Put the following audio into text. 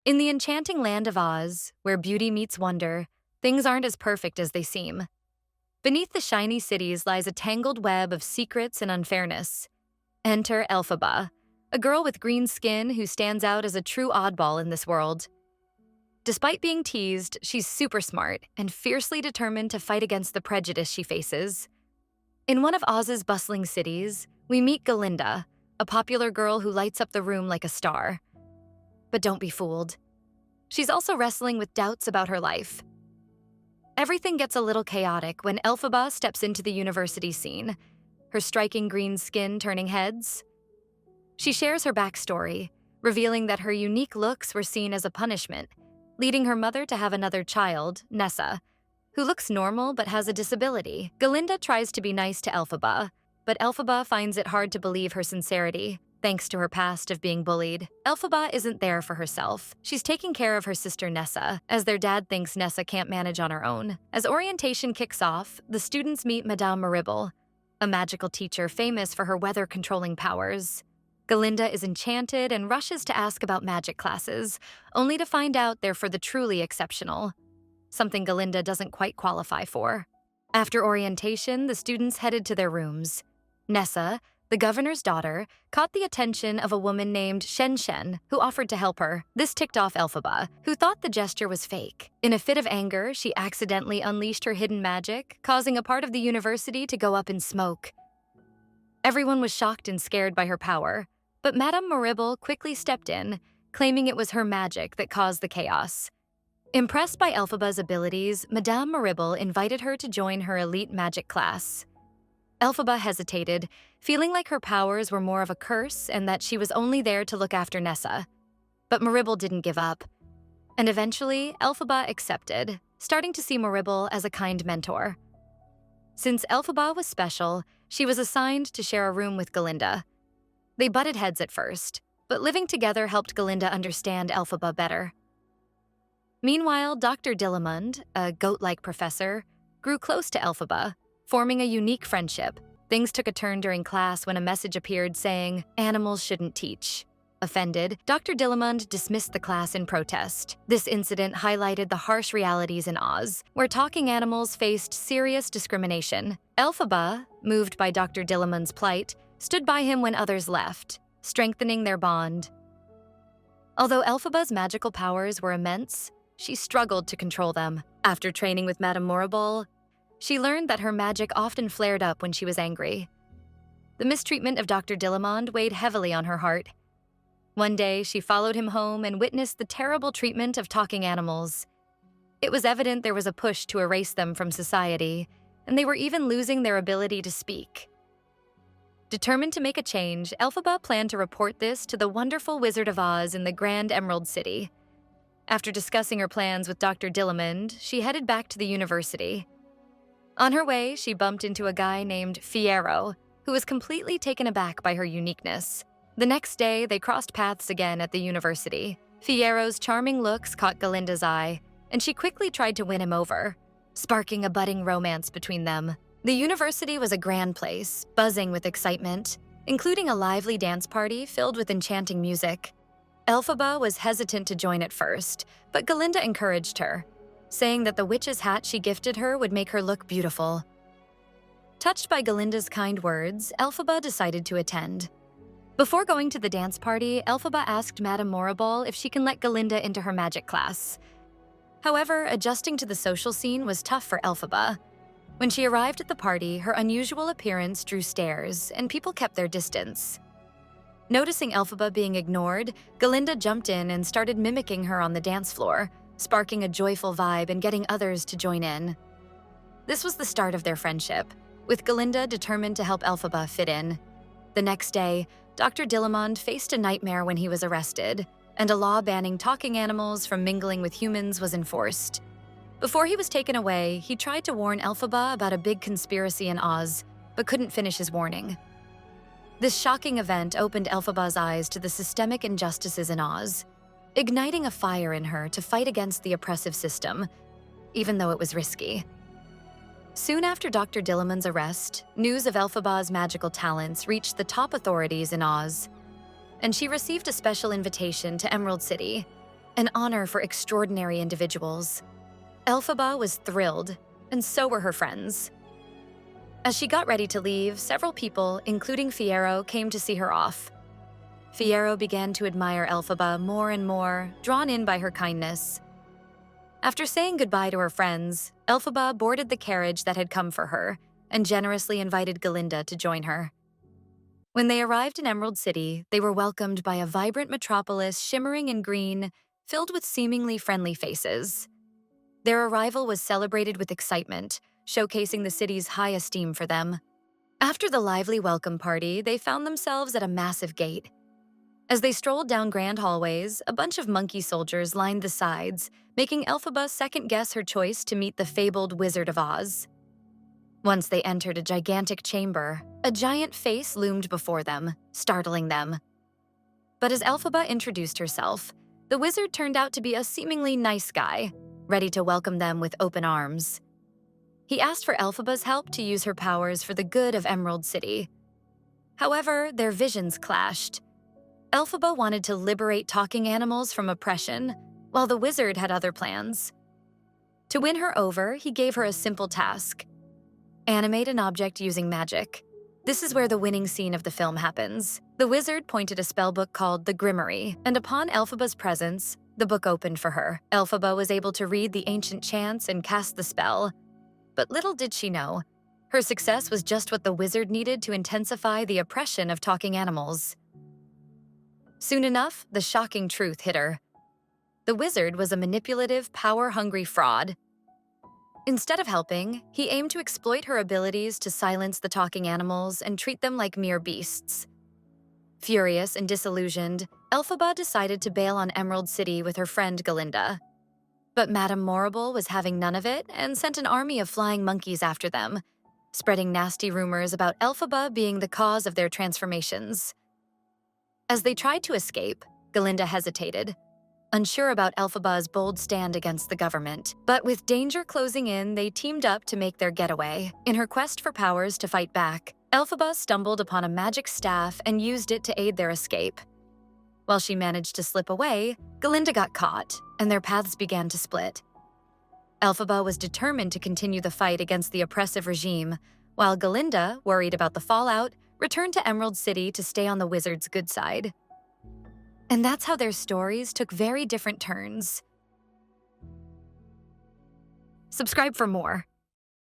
In the enchanting land of Oz, where beauty meets wonder, things aren't as perfect as they seem. Beneath the shiny cities lies a tangled web of secrets and unfairness. Enter Elphaba, a girl with green skin who stands out as a true oddball in this world. Despite being teased, she's super smart and fiercely determined to fight against the prejudice she faces. In one of Oz's bustling cities, we meet Galinda, a popular girl who lights up the room like a star. But don't be fooled. She's also wrestling with doubts about her life. Everything gets a little chaotic when Elphaba steps into the university scene, her striking green skin turning heads. She shares her backstory, revealing that her unique looks were seen as a punishment, leading her mother to have another child, Nessa, who looks normal but has a disability. Galinda tries to be nice to Elphaba, but Elphaba finds it hard to believe her sincerity, thanks to her past of being bullied. Elphaba isn't there for herself. She's taking care of her sister Nessa, as their dad thinks Nessa can't manage on her own. As orientation kicks off, the students meet Madame Maribel, a magical teacher famous for her weather-controlling powers. Galinda is enchanted and rushes to ask about magic classes, only to find out they're for the truly exceptional, something Galinda doesn't quite qualify for. After orientation, the students headed to their rooms. Nessa, the governor's daughter, caught the attention of a woman named Shen Shen, who offered to help her. This ticked off Elphaba, who thought the gesture was fake. In a fit of anger, she accidentally unleashed her hidden magic, causing a part of the university to go up in smoke. Everyone was shocked and scared by her power, but Madame Maribel quickly stepped in, claiming it was her magic that caused the chaos. Impressed by Elphaba's abilities, Madame Maribel invited her to join her elite magic class. Elphaba hesitated, feeling like her powers were more of a curse and that she was only there to look after Nessa. But Maribel didn't give up. And eventually, Elphaba accepted, starting to see Maribel as a kind mentor. Since Elphaba was special, she was assigned to share a room with Galinda. They butted heads at first, but living together helped Galinda understand Elphaba better. Meanwhile, Dr. Dillamond, a goat-like professor, grew close to Elphaba, forming a unique friendship. Things took a turn during class when a message appeared saying, "Animals shouldn't teach." Offended, Dr. Dillamond dismissed the class in protest. This incident highlighted the harsh realities in Oz, where talking animals faced serious discrimination. Elphaba, moved by Dr. Dillamond's plight, stood by him when others left, strengthening their bond. Although Elphaba's magical powers were immense, she struggled to control them. After training with Madame Maribel, she learned that her magic often flared up when she was angry. The mistreatment of Dr. Dillamond weighed heavily on her heart. One day, she followed him home and witnessed the terrible treatment of talking animals. It was evident there was a push to erase them from society, and they were even losing their ability to speak. Determined to make a change, Elphaba planned to report this to the wonderful Wizard of Oz in the Grand Emerald City. After discussing her plans with Dr. Dillamond, she headed back to the university. On her way, she bumped into a guy named Fiyero, who was completely taken aback by her uniqueness. The next day, they crossed paths again at the university. Fiyero's charming looks caught Galinda's eye, and she quickly tried to win him over, sparking a budding romance between them. The university was a grand place, buzzing with excitement, including a lively dance party filled with enchanting music. Elphaba was hesitant to join at first, but Galinda encouraged her, saying that the witch's hat she gifted her would make her look beautiful. Touched by Galinda's kind words, Elphaba decided to attend. Before going to the dance party, Elphaba asked Madame Maribel if she can let Galinda into her magic class. However, adjusting to the social scene was tough for Elphaba. When she arrived at the party, her unusual appearance drew stares, and people kept their distance. Noticing Elphaba being ignored, Galinda jumped in and started mimicking her on the dance floor, sparking a joyful vibe and getting others to join in. This was the start of their friendship, with Galinda determined to help Elphaba fit in. The next day, Dr. Dillamond faced a nightmare when he was arrested, and a law banning talking animals from mingling with humans was enforced. Before he was taken away, he tried to warn Elphaba about a big conspiracy in Oz, but couldn't finish his warning. This shocking event opened Elphaba's eyes to the systemic injustices in Oz, igniting a fire in her to fight against the oppressive system, even though it was risky. Soon after Dr. Dillamond's arrest, news of Elphaba's magical talents reached the top authorities in Oz, and she received a special invitation to Emerald City, an honor for extraordinary individuals. Elphaba was thrilled, and so were her friends. As she got ready to leave, several people, including Fiyero, came to see her off. Fiyero began to admire Elphaba more and more, drawn in by her kindness. After saying goodbye to her friends, Elphaba boarded the carriage that had come for her and generously invited Galinda to join her. When they arrived in Emerald City, they were welcomed by a vibrant metropolis shimmering in green, filled with seemingly friendly faces. Their arrival was celebrated with excitement, showcasing the city's high esteem for them. After the lively welcome party, they found themselves at a massive gate. As they strolled down grand hallways, a bunch of monkey soldiers lined the sides, making Elphaba second-guess her choice to meet the fabled Wizard of Oz. Once they entered a gigantic chamber, a giant face loomed before them, startling them. But as Elphaba introduced herself, the wizard turned out to be a seemingly nice guy, ready to welcome them with open arms. He asked for Elphaba's help to use her powers for the good of Emerald City. However, their visions clashed. Elphaba wanted to liberate talking animals from oppression, while the wizard had other plans. To win her over, he gave her a simple task: animate an object using magic. This is where the winning scene of the film happens. The wizard pointed a spellbook called the Grimoire, and upon Elphaba's presence, the book opened for her. Elphaba was able to read the ancient chants and cast the spell. But little did she know, her success was just what the wizard needed to intensify the oppression of talking animals. Soon enough, the shocking truth hit her. The wizard was a manipulative, power-hungry fraud. Instead of helping, he aimed to exploit her abilities to silence the talking animals and treat them like mere beasts. Furious and disillusioned, Elphaba decided to bail on Emerald City with her friend Galinda. But Madame Morrible was having none of it and sent an army of flying monkeys after them, spreading nasty rumors about Elphaba being the cause of their transformations. As they tried to escape, Galinda hesitated, unsure about Elphaba's bold stand against the government. But with danger closing in, they teamed up to make their getaway. In her quest for powers to fight back, Elphaba stumbled upon a magic staff and used it to aid their escape. While she managed to slip away, Galinda got caught, and their paths began to split. Elphaba was determined to continue the fight against the oppressive regime, while Galinda, worried about the fallout, returned to Emerald City to stay on the wizard's good side. And that's how their stories took very different turns. Subscribe for more.